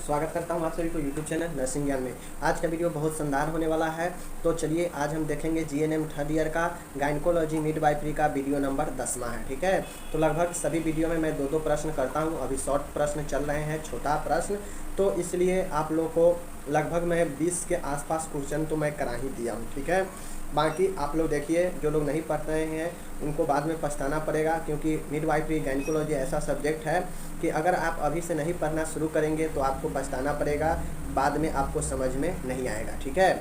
स्वागत करता हूं आप सभी को यूट्यूब चैनल नर्सिंग ज्ञान में। आज का वीडियो बहुत शानदार होने वाला है। तो चलिए आज हम देखेंगे जीएनएम थर्ड ईयर का गायनकोलॉजी मिडवाइफरी का वीडियो नंबर 10वां है। ठीक है, तो लगभग सभी वीडियो में मैं दो प्रश्न करता हूं। अभी शॉर्ट प्रश्न चल रहे हैं, छोटा प्रश्न, तो इसलिए आप लोग को लगभग मैं 20 के आसपास क्वेश्चन तो मैं करा ही दिया हूँ। ठीक है, बाकी आप लोग देखिए, जो लोग नहीं पढ़ रहे हैं उनको बाद में पछताना पड़ेगा, क्योंकि मिडवाइफरी गायनकोलॉजी ऐसा सब्जेक्ट है कि अगर आप अभी से नहीं पढ़ना शुरू करेंगे तो आपको पछताना पड़ेगा, बाद में आपको समझ में नहीं आएगा। ठीक है,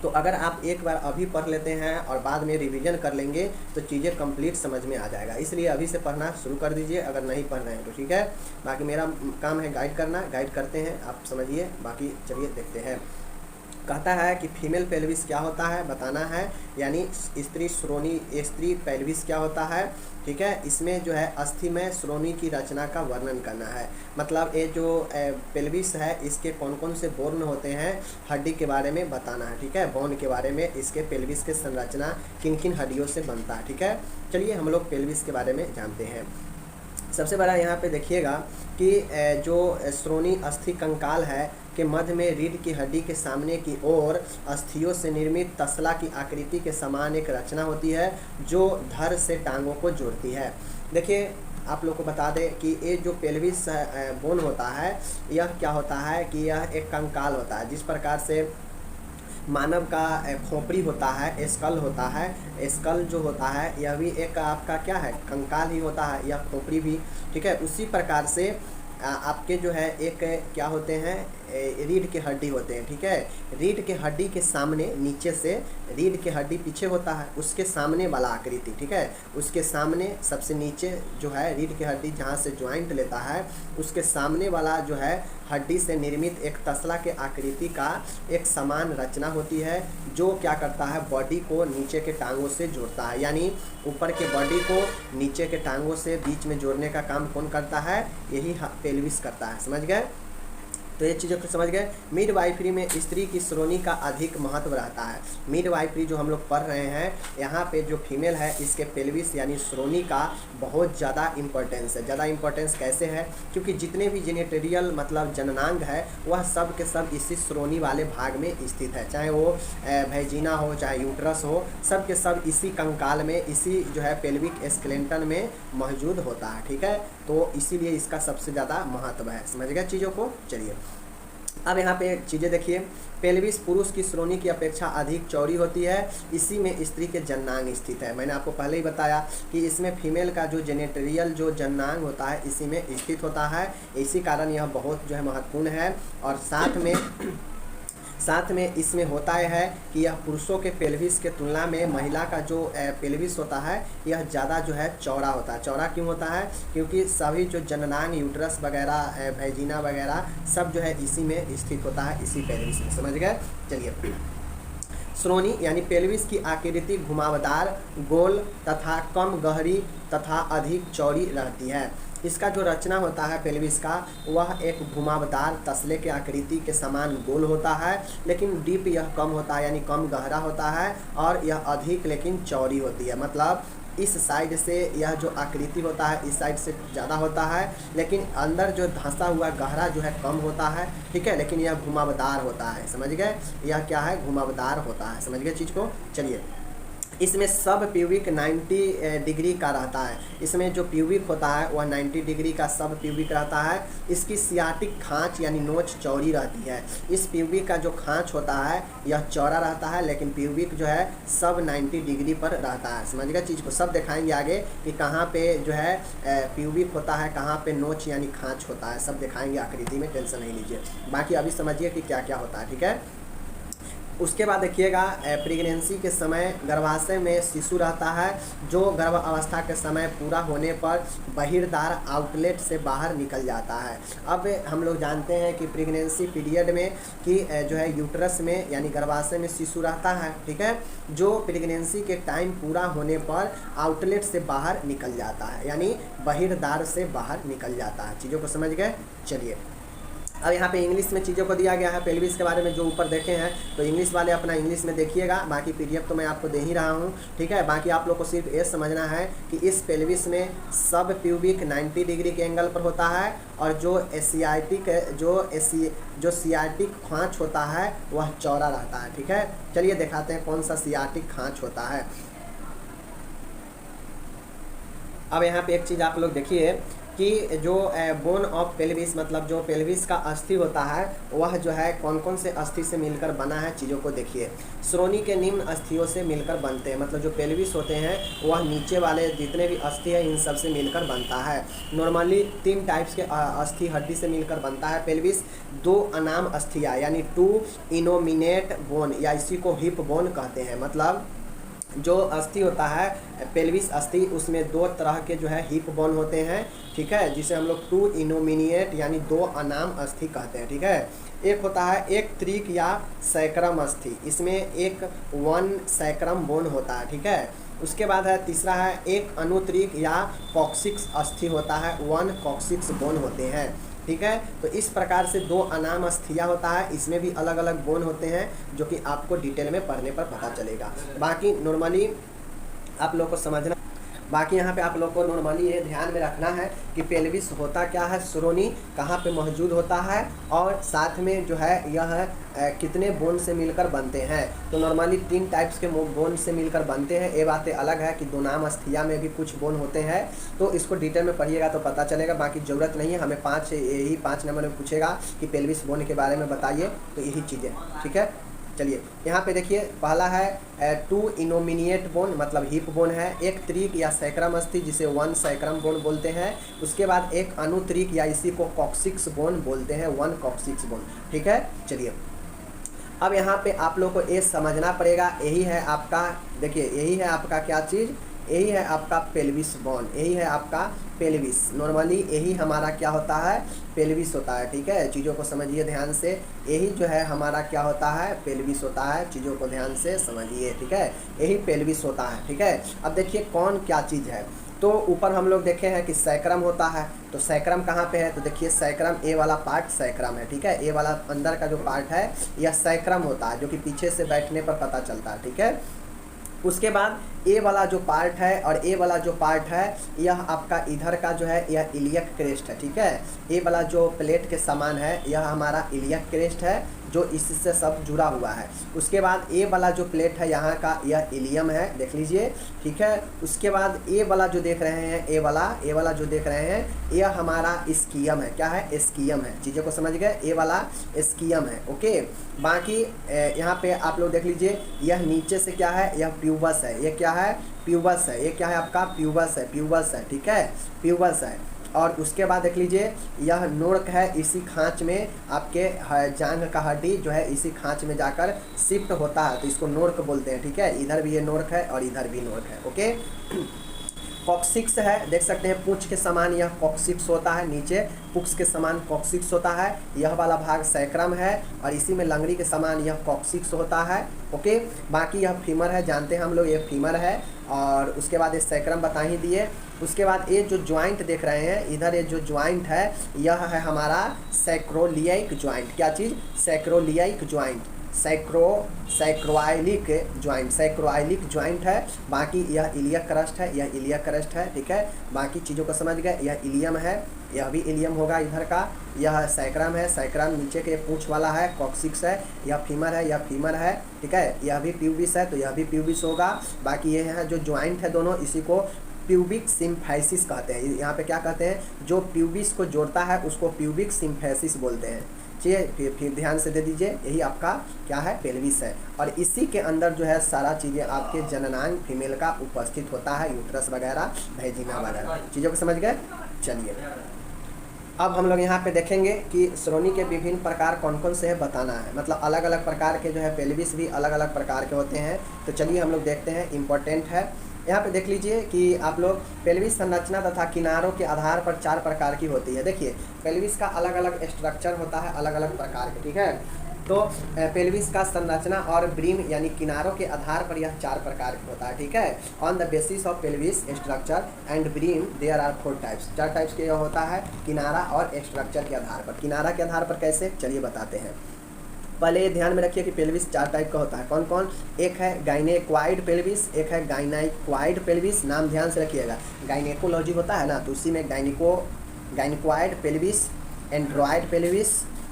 तो अगर आप एक बार अभी पढ़ लेते हैं और बाद में रिवीजन कर लेंगे तो चीज़ें कंप्लीट समझ में आ जाएगा। इसलिए अभी से पढ़ना शुरू कर दीजिए अगर नहीं पढ़ रहे हैं तो। ठीक है, बाकी मेरा काम है गाइड करना, गाइड करते हैं, आप समझिए। बाकी चलिए देखते हैं। कहता है कि फीमेल पेल्विस क्या होता है बताना है, यानी स्त्री श्रोणी स्त्री पेल्विस क्या होता है। ठीक है, इसमें जो है अस्थिमय श्रोणी की रचना का वर्णन करना है। मतलब ये जो पेल्विस है इसके कौन कौन से बोन होते हैं, हड्डी के बारे में बताना है। ठीक है, बोन के बारे में, इसके पेल्विस के संरचना किन किन हड्डियों से बनता है। ठीक है, चलिए हम लोग पेल्विस के बारे में जानते हैं। सबसे बड़ा यहाँ पे देखिएगा कि जो श्रोणी अस्थि कंकाल है के मध्य में रीढ़ की हड्डी के सामने की ओर अस्थियों से निर्मित तसला की आकृति के समान एक रचना होती है जो धड़ से टांगों को जोड़ती है। देखिए, आप लोग को बता दें कि ये जो पेल्विस बोन होता है यह क्या होता है कि यह एक कंकाल होता है। जिस प्रकार से मानव का खोपड़ी होता है, स्कल होता है, स्कल जो होता है यह भी एक आपका क्या है, कंकाल ही होता है, यह खोपड़ी भी। ठीक है, उसी प्रकार से आपके जो है एक क्या होते हैं, रीढ़ की हड्डी होते हैं। ठीक है, रीढ़ के हड्डी के सामने नीचे से रीढ़ की हड्डी पीछे होता है, उसके सामने वाला आकृति। ठीक है, उसके सामने सबसे नीचे जो है रीढ़ की हड्डी जहाँ से ज्वाइंट लेता है उसके सामने वाला जो है हड्डी से निर्मित एक तसला के आकृति का एक समान रचना होती है जो क्या करता है, बॉडी को नीचे के टांगों से जोड़ता है। यानी ऊपर के बॉडी को नीचे के टांगों से बीच में जोड़ने का काम कौन करता है, यही पेल्विस करता है। समझ गए? तो ये चीज़ों को समझ गए। मिडवाइफरी में स्त्री की श्रोणी का अधिक महत्व रहता है। मिडवाइफरी जो हम लोग पढ़ रहे हैं, यहाँ पे जो फीमेल है इसके पेल्विस यानी श्रोणी का बहुत ज़्यादा इंपॉर्टेंस है। ज़्यादा इंपॉर्टेंस कैसे है, क्योंकि जितने भी जेनेटेरियल मतलब जननांग है वह सब के सब इसी श्रोणी वाले भाग में स्थित है। चाहे वो वैजिना हो चाहे यूट्रस हो, सब के सब इसी कंकाल में, इसी जो है पेल्विक स्केलेटन में मौजूद होता है। ठीक है, तो इसीलिए इसका सबसे ज़्यादा महत्व है। समझ गए चीज़ों को? चलिए अब यहाँ पे चीज़ें देखिए। पेल्विस पुरुष की श्रोणी की अपेक्षा अधिक चौड़ी होती है, इसी में स्त्री के जननांग स्थित है। मैंने आपको पहले ही बताया कि इसमें फीमेल का जो जेनेटरियल जो जननांग होता है इसी में स्थित होता है। इसी कारण यह बहुत जो है महत्वपूर्ण है। और साथ में इसमें होता है कि यह पुरुषों के पेल्विस के तुलना में महिला का जो पेल्विस होता है यह ज़्यादा जो है चौड़ा होता है। चौड़ा क्यों होता है, क्योंकि सभी जो जननांग, यूट्रस वगैरह, वैजिना वगैरह सब जो है इसी में स्थित होता है, इसी पेल्विस में। समझ गए? चलिए, श्रोणी यानी पेल्विस की आकृति घुमावदार, गोल तथा कम गहरी तथा अधिक चौड़ी रहती है। इसका जो रचना होता है पेल्विस का वह एक घुमावदार तसले के आकृति के समान गोल होता है, लेकिन डीप यह कम होता है, यानी कम गहरा होता है, और यह अधिक लेकिन चौड़ी होती है। मतलब इस साइड से यह जो आकृति होता है इस साइड से ज़्यादा होता है, लेकिन अंदर जो धंसा हुआ गहरा जो है कम होता है। ठीक है, लेकिन यह घुमावदार होता है। समझ गए? यह क्या है, घुमावदार होता है। समझ गए चीज़ को? चलिए, इसमें सब प्यूबिक 90 डिग्री का रहता है। इसमें जो प्यूबिक होता है वह 90 डिग्री का सब प्यूबिक रहता है। इसकी सियाटिक खांच यानी नोच चौड़ी रहती है। इस प्यूबिक का जो खांच होता है यह चौड़ा रहता है, लेकिन प्यूबिक जो है सब 90 डिग्री पर रहता है। समझ गए चीज़ को? सब दिखाएंगे आगे कि कहाँ पे जो है प्यूबिक होता है, कहाँ पे नोच यानी खांच होता है, सब दिखाएंगे आकृति में, टेंशन नहीं लीजिए। बाकी अभी समझिए कि क्या क्या होता है। ठीक है, उसके बाद देखिएगा, प्रेगनेंसी के समय गर्भाशय में शिशु रहता है जो गर्भ अवस्था के समय पूरा होने पर बहिर्द्वार आउटलेट से बाहर निकल जाता है। अब हम लोग जानते हैं कि प्रेगनेंसी पीरियड में कि जो है यूट्रस में यानी गर्भाशय में शिशु रहता है। ठीक है, जो प्रेगनेंसी के टाइम पूरा होने पर आउटलेट से बाहर निकल जाता है, यानी बहिर्द्वार से बाहर निकल जाता है। चीज़ों को समझ गए? चलिए, अब यहाँ पे इंग्लिश में चीज़ों को दिया गया है पेल्विस के बारे में, जो ऊपर देखे हैं तो इंग्लिश वाले अपना इंग्लिश में देखिएगा, बाकी पीडीएफ तो मैं आपको दे ही रहा हूँ, ठीक है। बाकी आप लोग को सिर्फ ये समझना है कि इस पेल्विस में सब प्यूबिक 90 डिग्री के एंगल पर होता है, और जो सियाटिक खाँच होता है वह चौड़ा रहता है, ठीक है। चलिए दिखाते हैं कौन सा सियाटिक खाँच होता है। अब यहाँ पे एक चीज़ आप लोग देखिए कि जो बोन ऑफ पेल्विस, मतलब जो पेल्विस का अस्थि होता है वह जो है कौन कौन से अस्थि से मिलकर बना है, चीज़ों को देखिए। श्रोणि के निम्न अस्थियों से मिलकर बनते हैं, मतलब जो पेल्विस होते हैं वह नीचे वाले जितने भी अस्थि हैं इन सब से मिलकर बनता है। नॉर्मली 3 टाइप्स के अस्थि हड्डी से मिलकर बनता है पेल्विस। 2 अनाम अस्थियाँ यानी 2 इनोमिनेट बोन, या इसी को हिप बोन कहते हैं। मतलब जो अस्थि होता है पेल्विस अस्थि, उसमें 2 तरह के जो है हिप बोन होते हैं, ठीक है, जिसे हम लोग 2 इनोमिनिएट यानी 2 अनाम अस्थि कहते हैं, ठीक है। एक होता है एक त्रिक या सैक्रम अस्थि, इसमें एक 1 सैक्रम बोन होता है, ठीक है। उसके बाद है तीसरा है एक अनुत्रिक या कॉक्सिक्स अस्थि होता है, 1 कॉक्सिक्स बोन होते हैं, ठीक है। तो इस प्रकार से 2 अनाम अस्थिया होता है, इसमें भी अलग अलग बोन होते हैं जो कि आपको डिटेल में पढ़ने पर पता चलेगा। बाकी नॉर्मली आप लोग को समझना, बाकी यहाँ पे आप लोग को नॉर्मली ये ध्यान में रखना है कि पेल्विस होता क्या है, श्रोणि कहाँ पे मौजूद होता है, और साथ में जो है यह कितने बोन से मिलकर बनते हैं। तो नॉर्मली 3 टाइप्स के बोन से मिलकर बनते हैं। ये बातें अलग है कि 2 नाम अस्थिया में भी कुछ बोन होते हैं, तो इसको डिटेल में पढ़िएगा तो पता चलेगा। बाकी ज़रूरत नहीं है, हमें 5 नंबर में पूछेगा कि पेल्विस बोन के बारे में बताइए, तो यही चीज़ें, ठीक है। चलिए यहाँ पे देखिए, पहला है 2 इनोमिनिएट बोन, मतलब हिप बोन है। एक त्रिक या सैक्रम अस्थि जिसे 1 सैक्रम बोन बोलते हैं। उसके बाद एक अनुत्रिक या इसी को कॉक्सिक्स बोन बोलते हैं, 1 कॉक्सिक्स बोन, ठीक है। चलिए अब यहाँ पे आप लोग को ये समझना पड़ेगा, यही है आपका, देखिए यही है आपका क्या चीज़, यही है आपका पेल्विस बोन, यही है आपका पेल्विस। नॉर्मली यही हमारा क्या होता है, पेल्विस होता है, ठीक है। चीज़ों को समझिए ध्यान से, यही जो है हमारा क्या होता है, पेल्विस होता है। चीज़ों को ध्यान से समझिए, ठीक है, यही पेल्विस होता है, ठीक है। अब देखिए कौन क्या चीज़ है, तो ऊपर हम लोग देखे हैं कि सैक्रम होता है, तो सैक्रम कहाँ पे है, तो देखिए सैक्रम ए वाला पार्ट सैक्रम है, ठीक है। ए वाला अंदर का जो पार्ट है यह सैक्रम होता है, जो कि पीछे से बैठने पर पता चलता है, ठीक है। उसके बाद ए वाला जो पार्ट है, और ए वाला जो पार्ट है यह आपका इधर का जो है यह इलियक क्रेस्ट है, ठीक है। ए वाला जो प्लेट के समान है यह हमारा इलियक क्रेस्ट है, जो इससे सब जुड़ा हुआ है। उसके बाद ए वाला जो प्लेट है यहाँ का यह इलियम है, देख लीजिए, ठीक है। उसके बाद ए वाला जो देख रहे हैं, ए वाला जो देख रहे हैं यह हमारा स्कियम है, क्या है, स्कियम है। चीज़ों को समझ गए, ए वाला स्कियम है, ओके। बाकी यहाँ पे आप लोग देख लीजिए, यह नीचे से क्या है, यह प्यूबस है, ये क्या है, प्यूबस है, ये क्या है आपका, प्यूबस है, ठीक है, प्यूबस है। और उसके बाद देख लीजिए यह नोर्क है, इसी खांच में आपके जांघ का हड्डी जो है इसी खांच में जाकर शिफ्ट होता है, तो इसको नोर्क बोलते हैं, ठीक है। इधर भी ये नोर्क है और इधर भी नोर्क है, ओके। कॉक्सिक्स है, देख सकते हैं पूंछ के समान यह कॉक्सिक्स होता है, नीचे पुक्स के समान कॉक्सिक्स होता है। यह वाला भाग सैक्रम है, और इसी में लंगड़ी के समान यह कॉक्सिक्स होता है, ओके। बाकी यह फीमर है, जानते हैं हम लोग ये फीमर है, और उसके बाद ये सैक्रम बता ही दिए। उसके बाद ये जो ज्वाइंट देख रहे हैं इधर, ये जो ज्वाइंट है यह है हमारा सैक्रोलियाइक ज्वाइंट, क्या चीज़, सैक्रोलियाइक ज्वाइंट, सैक्रोआइलिक ज्वाइंट है। बाकी यह इलियक क्रस्ट है, यह इलियक क्रस्ट है, ठीक है। बाकी चीज़ों को समझ गए, यह इलियम है, यह भी इलियम होगा इधर का। यह सैक्रम है, सैक्रम नीचे के पूंछ वाला है, कॉक्सिक्स है। यह फीमर है, यह फीमर है, ठीक है। यह भी प्यूबिस है, तो यह भी प्यूबिस होगा। बाकी ये है जो ज्वाइंट है दोनों, इसी को प्यूबिक सिम्फेसिस कहते हैं। यहाँ पे क्या कहते हैं, जो प्यूबिस को जोड़ता है उसको प्यूबिक सिम्फेसिस बोलते हैं। चलिए फिर ध्यान से दे दीजिए, यही आपका क्या है, पेल्विस है। और इसी के अंदर जो है सारा चीज़ें आपके जननांग फीमेल का उपस्थित होता है, यूट्रस वगैरह, वैजिना वगैरह। चीज़ों को समझ गए। चलिए अब हम लोग यहाँ पे देखेंगे कि श्रोणि के विभिन्न प्रकार कौन कौन से है बताना है, मतलब अलग अलग प्रकार के जो है पेल्विस भी अलग अलग प्रकार के होते हैं। तो चलिए हम लोग देखते हैं, इम्पोर्टेंट है। यहाँ पे देख लीजिए कि आप लोग पेल्विस संरचना तथा किनारों के आधार पर 4 प्रकार की होती है। देखिए पेल्विस का अलग अलग स्ट्रक्चर होता है, अलग अलग प्रकार के, ठीक है। तो पेल्विस का संरचना और ब्रीम यानी किनारों के आधार पर यह 4 प्रकार का होता है, ठीक है। On the basis of pelvis structure and brim there are 4 types, 4 types के यह होता है किनारा और स्ट्रक्चर के आधार पर। किनारा के आधार पर कैसे, चलिए बताते हैं। पहले ये ध्यान में रखिए कि पेल्विस 4 टाइप का होता है। कौन कौन, एक है गाइनेक्वाइड पेल्विस, एक है गाइनाइक्वाइड पेल्विस, नाम ध्यान से रखिएगा। गाइनेकोलॉजी होता है ना, तो उसी में gynaecoid pelvis, android pelvis,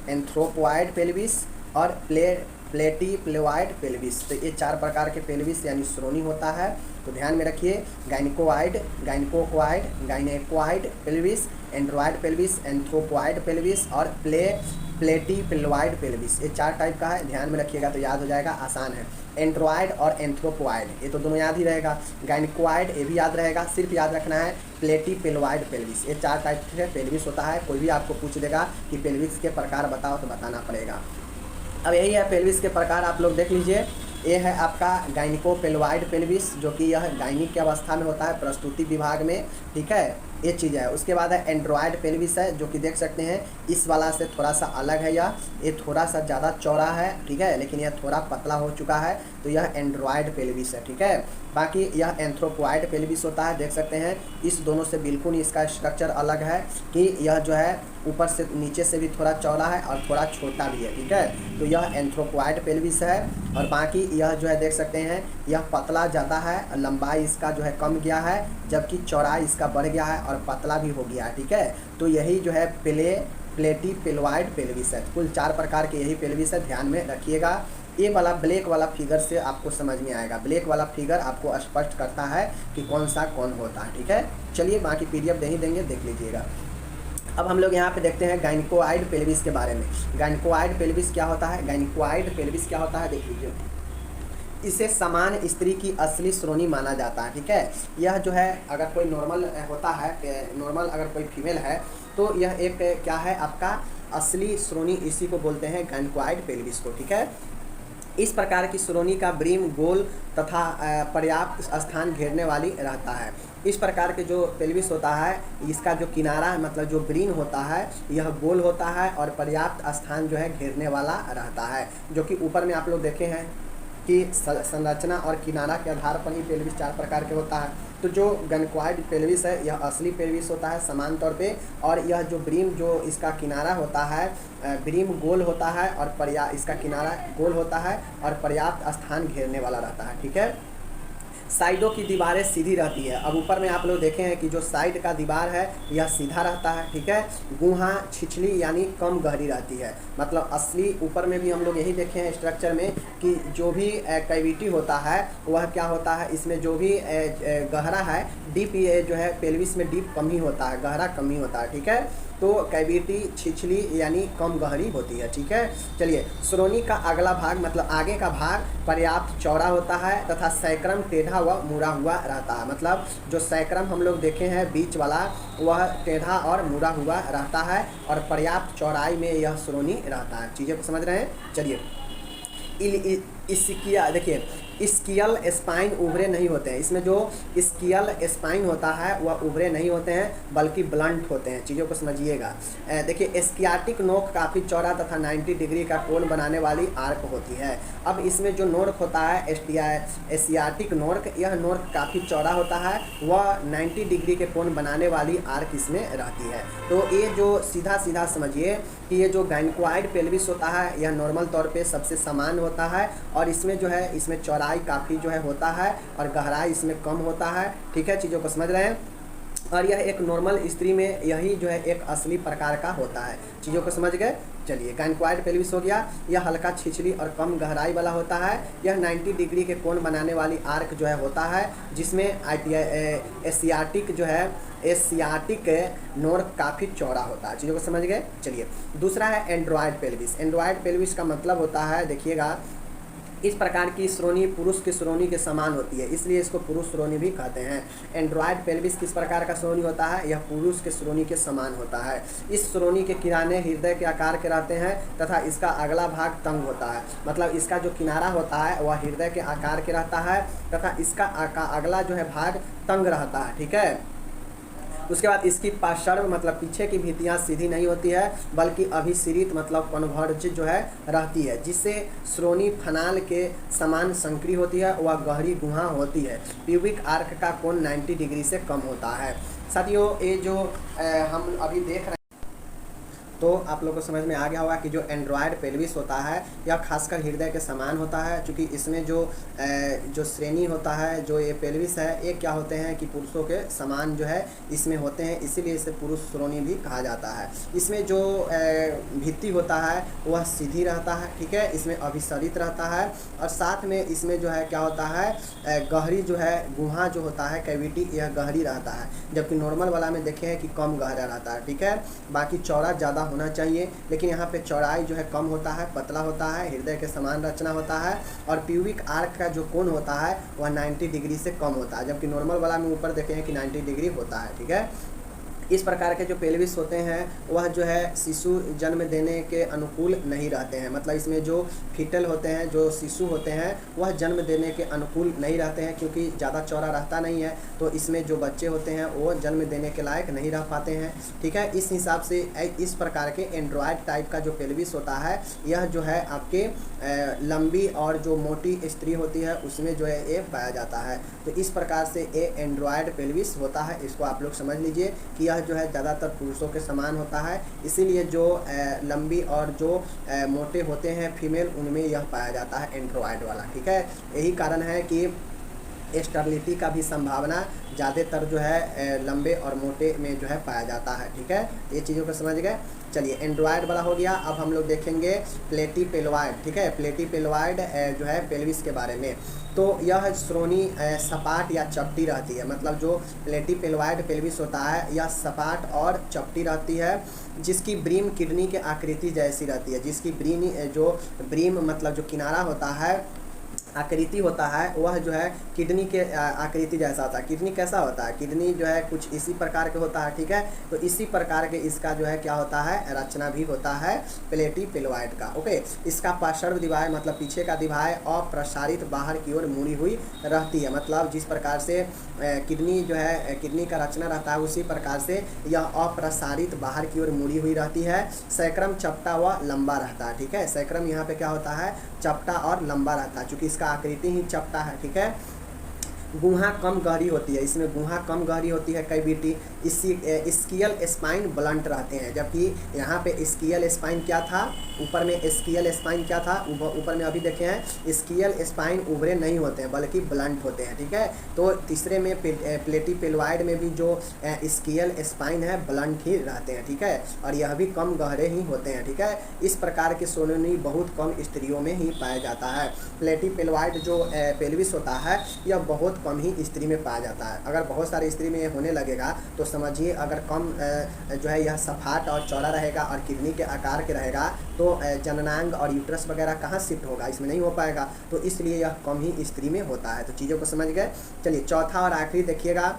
anthropoid pelvis और प्लेटीप्लेवाइड पेल्विस। तो ये 4 प्रकार के पेल्विस यानी श्रोणी होता है। तो ध्यान में रखिए, gynaecoid, gynaecoid pelvis, android pelvis, anthropoid pelvis और प्लेटीप्लेवाइड पेल्विस, ये 4 टाइप का है। ध्यान में रखिएगा तो याद हो जाएगा, आसान है। एंड्रॉयड और एंथ्रोपॉइड ये तो दोनों याद ही रहेगा। गाइनिक्वाइड ये भी याद रहेगा, सिर्फ याद रखना है प्लेटीप्लेवाइड पेल्विस। ये 4 टाइप के पेल्विस होता है। कोई भी आपको पूछ देगा कि पेल्विस के प्रकार बताओ तो बताना पड़ेगा। अब यही है पेल्विस के प्रकार, आप लोग देख लीजिए। ये है आपका गाइनिकोपेल्वाइड पेल्विस, जो कि यह गायनिक की अवस्था में होता है, प्रस्तुति विभाग में, ठीक है, ये चीज़ है। उसके बाद है एंड्रॉयड पेल्विस है, जो कि देख सकते हैं इस वाला से थोड़ा सा अलग है। ये थोड़ा सा ज़्यादा चौड़ा है, ठीक है, लेकिन यह थोड़ा पतला हो चुका है, तो यह एंड्रॉयड पेल्विस है, ठीक है। बाकी यह एंथ्रोपॉइड पेल्विस होता है, देख सकते हैं इस दोनों से बिल्कुल इसका स्ट्रक्चर अलग है कि यह जो है ऊपर से नीचे से भी थोड़ा चौड़ा है और थोड़ा छोटा भी है, ठीक है। तो यह एंथ्रोपॉइड पेल्विस है। और बाकी यह जो है देख सकते हैं यह पतला ज़्यादा है, लंबाई इसका जो है कम गया है, जबकि चौड़ाई इसका बढ़ गया है और पतला भी हो गया है, ठीक है। तो यही जो है प्लेटीप्लेवाइड पेल्विस है। कुल 4 प्रकार के यही पेल्विस है, ध्यान में रखिएगा। ये वाला ब्लैक वाला फिगर से आपको समझ में आएगा, ब्लैक वाला फिगर आपको स्पष्ट करता है कि कौन सा कौन होता है, ठीक है। चलिए बाकी PDF नहीं देंगे, देख लीजिएगा। अब हम लोग यहाँ पे देखते हैं गाइनिकोआइड पेल्विस के बारे में। गाइनिकोआइड पेल्विस क्या होता है, गाइनिकोआइड पेल्विस क्या होता है, देख लीजिए। इसे समान स्त्री की असली श्रोणी माना जाता है, ठीक है। यह जो है अगर कोई नॉर्मल होता है, नॉर्मल अगर कोई फीमेल है, तो यह एक क्या है आपका असली श्रोणी, इसी को बोलते हैं गाइनिकोआइड पेल्विस को, ठीक है। इस प्रकार की श्रोणी का ब्रीम गोल तथा पर्याप्त स्थान घेरने वाली रहता है। इस प्रकार के जो पेल्विस होता है, इसका जो किनारा मतलब जो ब्रीन होता है, यह गोल होता है और पर्याप्त स्थान जो है घेरने वाला रहता है, जो कि ऊपर में आप लोग देखे हैं कि संरचना और किनारा के आधार पर ही पेल्विस 4 प्रकार के होता है। तो जो गाइनिकोआइड पेल्विस है यह असली पेल्विस होता है समान तौर पे, और यह जो ब्रीम जो इसका किनारा होता है, ब्रीम गोल होता है और इसका किनारा गोल होता है और पर्याप्त स्थान घेरने वाला रहता है, ठीक है। साइडों की दीवारें सीधी रहती है। अब ऊपर में आप लोग देखे हैं कि जो साइड का दीवार है यह सीधा रहता है, ठीक है। गुहा छिछली यानी कम गहरी रहती है, मतलब असली ऊपर में भी हम लोग यही देखे हैं स्ट्रक्चर में कि जो भी कैविटी होता है वह क्या होता है, इसमें जो भी गहरा है डीप, ये जो है पेल्विस में डीप कम ही होता है, गहरा कम ही होता है, ठीक है। तो कैविटी छिछली यानी कम गहरी होती है, ठीक है। चलिए, श्रोणी का अगला भाग मतलब आगे का भाग पर्याप्त चौड़ा होता है तथा सैक्रम टेढ़ा व मुड़ा हुआ रहता है। मतलब जो सैक्रम हम लोग देखे हैं बीच वाला, वह टेढ़ा और मुड़ा हुआ रहता है और पर्याप्त चौड़ाई में यह श्रोणी रहता है। चीज़ें को समझ रहे हैं, चलिए। इसकिया देखिए, स्कियल स्पाइन उभरे नहीं होते हैं। इसमें जो स्कियल स्पाइन होता है वह उभरे नहीं होते हैं बल्कि ब्लंट होते हैं। चीज़ों को समझिएगा। देखिए, स्कियाटिक नोक काफ़ी चौड़ा तथा 90 डिग्री का कोण बनाने वाली आर्क होती है। अब इसमें जो नोर्क होता है एशियाटिक नोर्क, यह नोर्क काफ़ी चौड़ा होता है, वह 90 डिग्री के कोण बनाने वाली आर्क इसमें रहती है। तो ये जो सीधा सीधा समझिए कि ये जो गाइनिकोआइड पेल्विस होता है यह नॉर्मल तौर पे सबसे समान होता है, और इसमें जो है इसमें चौड़ाई काफ़ी जो है होता है और गहराई इसमें कम होता है, ठीक है। चीज़ों को समझ रहे हैं। और यह एक नॉर्मल स्त्री में यही जो है एक असली प्रकार का होता है। चीज़ों को समझ गए। चलिए, गाइनिकोआइड पेल्विस हो गया, यह हल्का छिछली और कम गहराई वाला होता है। यह 90 डिग्री के कोण बनाने वाली आर्क जो है होता है, जिसमें एशियाटिक जो है एशियाटिक नोर्क काफ़ी चौड़ा होता है। चीज़ों को समझ गए। चलिए, दूसरा है एंड्रॉयड पेल्विस। एंड्रॉयड पेल्विस का मतलब होता है, देखिएगा, इस प्रकार की श्रोणी पुरुष की श्रोणी के समान होती है, इसलिए इसको पुरुष श्रोणी भी कहते हैं। एंड्रॉयड पेल्विस किस प्रकार का श्रोणी होता है, यह पुरुष के श्रोणी के समान होता है। इस श्रोणी के किनारे हृदय के आकार के रहते हैं तथा इसका अगला भाग तंग होता है। मतलब इसका जो किनारा होता है वह हृदय के आकार के रहता है तथा इसका अगला जो है भाग तंग रहता है, ठीक है। उसके बाद इसकी पार्श्व मतलब पीछे की भित्तियाँ सीधी नहीं होती है बल्कि अभिसरित मतलब कन्वर्ज जो है रहती है, जिससे श्रोणि फनाल के समान संकरी होती है, वह गहरी गुहा होती है। प्यूबिक आर्क का कोण 90 डिग्री से कम होता है। साथियों ये जो हम अभी देख रहे हैं तो आप लोगों को समझ में आ गया होगा कि जो एंड्रॉयड पेल्विस होता है यह खासकर हृदय के समान होता है, क्योंकि इसमें जो श्रेणी होता है, जो ये पेल्विस है, ये क्या होते हैं कि पुरुषों के समान जो है इसमें होते हैं, इसीलिए इसे पुरुष श्रोणि भी कहा जाता है। इसमें जो भित्ति होता है वह सीधी रहता है, ठीक है, इसमें अभिसरित रहता है, और साथ में इसमें जो है क्या होता है गहरी जो है गुहा जो होता है कैविटी, यह गहरी रहता है, जबकि नॉर्मल वाला में देखे हैं कि कम गहरा रहता है, ठीक है। बाकी चौड़ा ज़्यादा होना चाहिए, लेकिन यहाँ पे चौड़ाई जो है कम होता है, पतला होता है, हृदय के समान रचना होता है, और प्यूबिक आर्क का जो कोण होता है वह 90 डिग्री से कम होता है, जबकि नॉर्मल वाला में ऊपर देखे हैं कि 90 डिग्री होता है, ठीक है। इस प्रकार के जो पेल्विस होते हैं वह जो है शिशु जन्म देने के अनुकूल नहीं रहते हैं, मतलब इसमें जो फीटल होते हैं, जो शिशु होते हैं वह जन्म देने के अनुकूल नहीं रहते हैं, क्योंकि ज़्यादा चौड़ा रहता नहीं है, तो इसमें जो बच्चे होते हैं वो जन्म देने के लायक नहीं रह पाते हैं, ठीक है। इस हिसाब से इस प्रकार के एंड्रॉयड टाइप का जो पेल्विस होता है यह जो है आपके लंबी और जो मोटी स्त्री होती है उसमें जो है ये पाया जाता है। तो इस प्रकार से ये एंड्रॉयड पेल्विस होता है, इसको आप लोग समझ लीजिए कि जो है ज़्यादातर पुरुषों के समान होता है, इसीलिए जो लंबी और जो मोटे होते हैं फीमेल, उनमें यह पाया जाता है एंड्रॉयड वाला, ठीक है। यही कारण है कि स्टेरिलिटी का भी संभावना ज़्यादातर जो है लंबे और मोटे में जो है पाया जाता है, ठीक है। ये चीज़ों को समझ गए। चलिए एंड्रॉयड वाला हो गया, अब हम लोग देखेंगे प्लेटीपेलॉइड, ठीक है। प्लेटीपेलॉइड जो है पेल्विस के बारे में, तो यह श्रोणि सपाट या चपटी रहती है, मतलब जो प्लेटीपेलॉइड पेल्विस होता है यह सपाट और चपटी रहती है, जिसकी ब्रीम किडनी के आकृति जैसी रहती है, जिसकी ब्रीम मतलब जो किनारा होता है आकृति होता है वह जो है किडनी के आकृति जैसा होता है। किडनी कैसा होता है, किडनी जो है कुछ इसी प्रकार के होता है, ठीक है। तो इसी प्रकार के इसका जो है क्या होता है रचना भी होता है प्लेटीपेलॉइड का, ओके। इसका पार्श्व दिवाय मतलब पीछे का दिवाय अप्रसारित बाहर की ओर मुड़ी हुई रहती है, मतलब जिस प्रकार से किडनी जो है किडनी का रचना रहता है उसी प्रकार से यह अप्रसारित बाहर की ओर मुड़ी हुई रहती है। सैक्रम चपटा व लंबा रहता है, ठीक है। सैक्रम यहाँ पे क्या होता है चपटा और लंबा रहता है, चूँकि इसका आकृति ही चपटा है, ठीक है। गुहा कम गहरी होती है, इसमें गुहा कम गहरी होती है कैविटी। स्कियल स्पाइन ब्लंट रहते हैं, जबकि यहाँ पे स्कियल स्पाइन क्या था, ऊपर में स्कियल स्पाइन क्या था, ऊपर में अभी देखे हैं स्कियल स्पाइन उभरे नहीं होते हैं बल्कि ब्लंट होते हैं, ठीक है। तो तीसरे में प्लेटीपेलॉइड में भी जो स्कियल स्पाइन है ब्लंट ही रहते हैं, ठीक है, और यह भी कम गहरे ही होते हैं, ठीक है। इस प्रकार के श्रोणि बहुत कम स्त्रियों में ही पाया जाता है। प्लेटीपेलॉइड जो पेल्विस होता है यह बहुत कम ही स्त्री में पाया जाता है। अगर बहुत सारी स्त्री में ये होने लगेगा तो समझिए अगर कम जो है यह सपाट और चौड़ा रहेगा और किडनी के आकार के रहेगा तो जननांग और यूट्रस वगैरह कहाँ शिफ्ट होगा, इसमें नहीं हो पाएगा, तो इसलिए यह कम ही स्त्री में होता है। तो चीज़ों को समझ गए। चलिए चौथा और आखिरी देखिएगा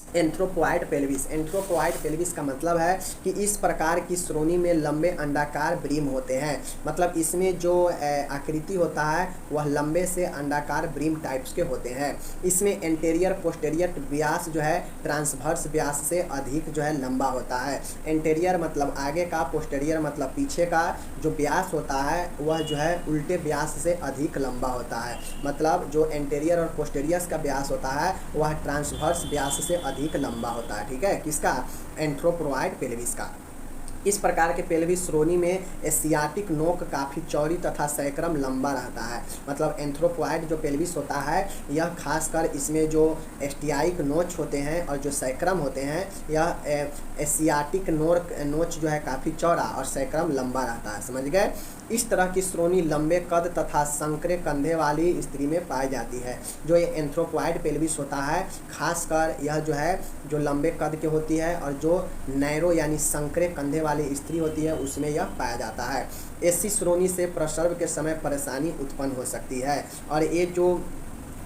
एंथ्रोपोइड पेल्विस। एंथ्रोपोइड पेल्विस का मतलब है कि इस प्रकार की श्रोणि में लंबे अंडाकार ब्रीम होते हैं, मतलब इसमें जो आकृति होता है वह लंबे से अंडाकार ब्रीम टाइप्स के होते हैं। इसमें एंटेरियर पोस्टेरियर व्यास जो है ट्रांसवर्स व्यास से अधिक जो है लंबा होता है। एंटेरियर मतलब आगे का, पोस्टेरियर मतलब पीछे का जो व्यास होता है वह जो है उल्टे व्यास से अधिक लंबा होता है, मतलब जो एंटेरियर और पोस्टेरियस का व्यास होता है वह ट्रांसवर्स व्यास से अधिक लंबा होता है, ठीक है, किसका एंथ्रोपोइड पेल्विस का। इस प्रकार के पेल्विस श्रोणि में एशियाटिक नोक काफ़ी चौड़ी तथा सैक्रम लंबा रहता है, मतलब एंथ्रोपोइड जो पेल्विस होता है यह खासकर इसमें जो एस्टियाइक नोच होते हैं और जो सैक्रम होते हैं यह एशियाटिक नोच जो है काफ़ी चौड़ा और सैक्रम लंबा रहता है, समझ गए। इस तरह की श्रोणि लंबे कद तथा संकरे कंधे वाली स्त्री में पाई जाती है। जो ये एंथ्रोपोइड पेल्विस होता है खासकर यह जो है जो लंबे कद के होती है और जो नैरो यानी संकरे कंधे वाली स्त्री होती है उसमें यह पाया जाता है। ऐसी श्रोणि से प्रसव के समय परेशानी उत्पन्न हो सकती है और ये जो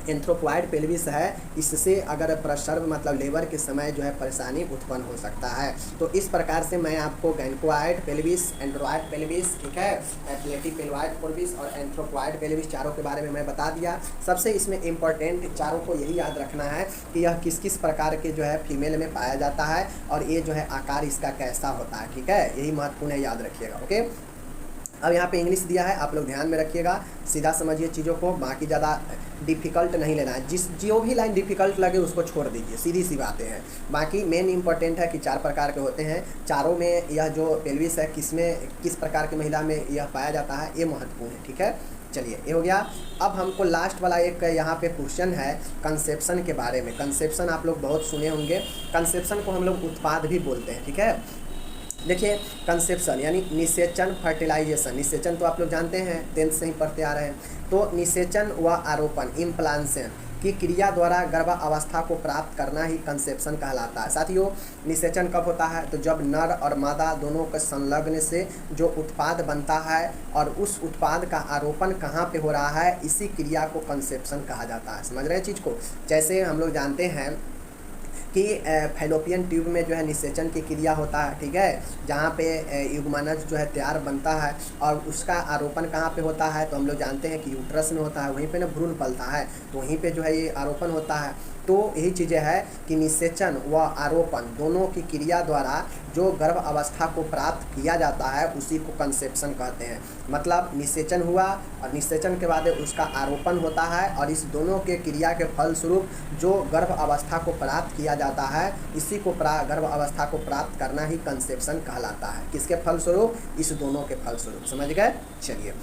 एंथ्रोपॉइड पेल्विस है, इससे अगर प्रसव मतलब लेबर के समय जो है परेशानी उत्पन्न हो सकता है। तो इस प्रकार से मैं आपको गायनेकोइड पेल्विस, एंड्रोइड पेल्विस, ठीक है, प्लेटिपेल्वाइड पेल्विस और एंथ्रोपॉइड पेल्विस चारों के बारे में मैं बता दिया। सबसे इसमें इम्पॉर्टेंट चारों को यही याद रखना है कि यह किस किस प्रकार के जो है फीमेल में पाया जाता है और ये जो है आकार इसका कैसा होता है, ठीक है, यही महत्वपूर्ण है, याद रखिएगा। ओके, अब यहाँ पे इंग्लिश दिया है, आप लोग ध्यान में रखिएगा, सीधा समझिए चीज़ों को, बाकी ज़्यादा डिफ़िकल्ट नहीं लेना है। जो भी लाइन डिफ़िकल्ट लगे उसको छोड़ दीजिए, सीधी सी बातें हैं। बाकी मेन इंपॉर्टेंट है कि 4 प्रकार के होते हैं, चारों में यह जो पेल्विस है किस प्रकार की महिला में यह पाया जाता है, ये महत्वपूर्ण है, ठीक है। चलिए, ये हो गया। अब हमको लास्ट वाला एक यहाँ पे क्वेश्चन है कंसेप्शन के बारे में। कंसेप्शन आप लोग बहुत सुने होंगे, कंसेप्शन को हम लोग उत्पाद भी बोलते हैं, ठीक है। देखिए, कंसेप्शन यानी निषेचन, फर्टिलाइजेशन। निषेचन तो आप लोग जानते हैं, 10th से ही पढ़ते आ रहे हैं। तो निषेचन व आरोपण, इम्प्लांटेशन की क्रिया द्वारा गर्भावस्था को प्राप्त करना ही कंसेप्शन कहलाता है। साथियों, निषेचन कब होता है? तो जब नर और मादा दोनों के संलग्न से जो उत्पाद बनता है और उस उत्पाद का आरोपण कहाँ पे हो रहा है, इसी क्रिया को कंसेप्शन कहा जाता है। समझ रहे हैं चीज़ को? जैसे हम लोग जानते हैं कि फैलोपियन ट्यूब में जो है निषेचन की क्रिया होता है, ठीक है, जहाँ पे युग्मनज जो है तैयार बनता है और उसका आरोपण कहाँ पे होता है, तो हम लोग जानते हैं कि यूट्रस में होता है, वहीं पे ना भ्रूण पलता है, तो वहीं पे जो है ये आरोपण होता है। तो यही चीज़ें है कि निषेचन व आरोपण दोनों की क्रिया द्वारा जो गर्भ अवस्था को प्राप्त किया जाता है उसी को कंसेप्शन कहते हैं। मतलब निषेचन हुआ और निषेचन के बाद उसका आरोपण होता है और इस दोनों के क्रिया के फलस्वरूप जो गर्भ अवस्था को प्राप्त किया जाता है, इसी को गर्भ अवस्था को प्राप्त करना ही कंसेप्शन कहलाता है। किसके फलस्वरूप? इस दोनों के फलस्वरूप। समझ गए? चलिए,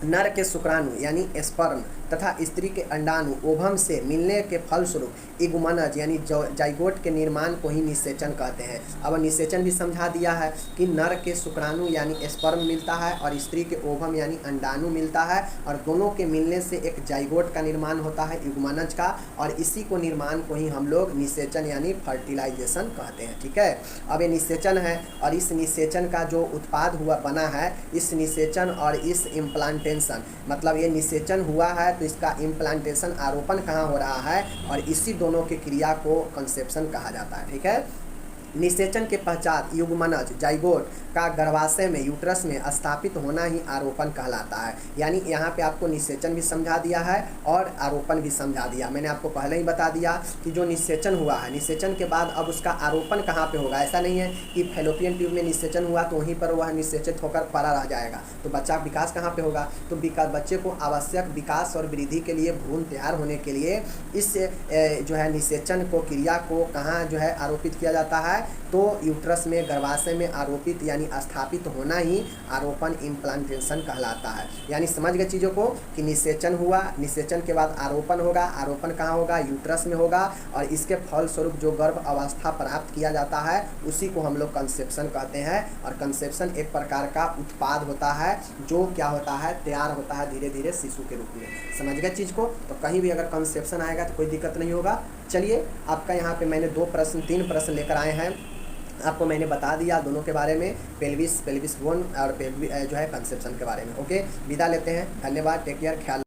नर के शुक्राणु यानी स्पर्म तथा स्त्री के अंडाणु ओवम से मिलने के फलस्वरूप इगुमनज यानी जाइगोट के निर्माण को ही निषेचन कहते हैं। अब निषेचन भी समझा दिया है कि नर के शुक्राणु यानी स्पर्म मिलता है और स्त्री के ओवम यानी अंडाणु मिलता है और दोनों के मिलने से एक जाइगोट का निर्माण होता है, इगुमनज का, और इसी को निर्माण को ही हम लोग निषेचन यानी फर्टिलाइजेशन कहते हैं, ठीक है। अब ये निषेचन है और इस निषेचन का जो उत्पाद हुआ बना है, इस निषेचन और इस इम्प्लांटेशन, मतलब ये निषेचन हुआ है तो इसका इम्प्लांटेशन आरोपण कहाँ हो रहा है, और इसी दोनों की क्रिया को कंसेप्शन कहा जाता है, ठीक है। निषेचन के पश्चात युग्मनज जाइगोट का गर्भाशय में यूट्रस में स्थापित होना ही आरोपण कहलाता है। यानी यहाँ पे आपको निषेचन भी समझा दिया है और आरोपण भी समझा दिया। मैंने आपको पहले ही बता दिया कि जो निषेचन हुआ है, निषेचन के बाद अब उसका आरोपण कहाँ पे होगा। ऐसा नहीं है कि फैलोपियन ट्यूब में निषेचन हुआ तो वहीं पर वह निषेचित होकर पड़ा रह जाएगा, तो बच्चा विकास कहाँ पे होगा। तो बच्चे को आवश्यक विकास और वृद्धि के लिए, भ्रूण तैयार होने के लिए इस जो है निषेचन को, क्रिया को कहाँ जो है आरोपित किया जाता है, तो यूट्रस में, गर्भाशय में आरोपित यानी स्थापित होना ही आरोपण, इम्प्लांटेशन कहलाता है। यानी समझ गए चीज़ों को कि निषेचन हुआ, निषेचन के बाद आरोपण होगा, आरोपण कहाँ होगा, यूट्रस में होगा, और इसके फलस्वरूप जो गर्भ अवस्था प्राप्त किया जाता है उसी को हम लोग कंसेप्शन कहते हैं। और कंसेप्शन एक प्रकार का उत्पाद होता है जो क्या होता है, तैयार होता है धीरे धीरे शिशु के रूप में। समझ गए चीज़ को? तो कहीं भी अगर कंसेप्शन आएगा तो कोई दिक्कत नहीं होगा। चलिए, आपका यहाँ पे मैंने 3 प्रश्न लेकर आए हैं, आपको मैंने बता दिया दोनों के बारे में, पेल्विस बोन और जो है कंसेप्शन के बारे में। ओके, विदा लेते हैं, धन्यवाद, टेक केयर, ख्याल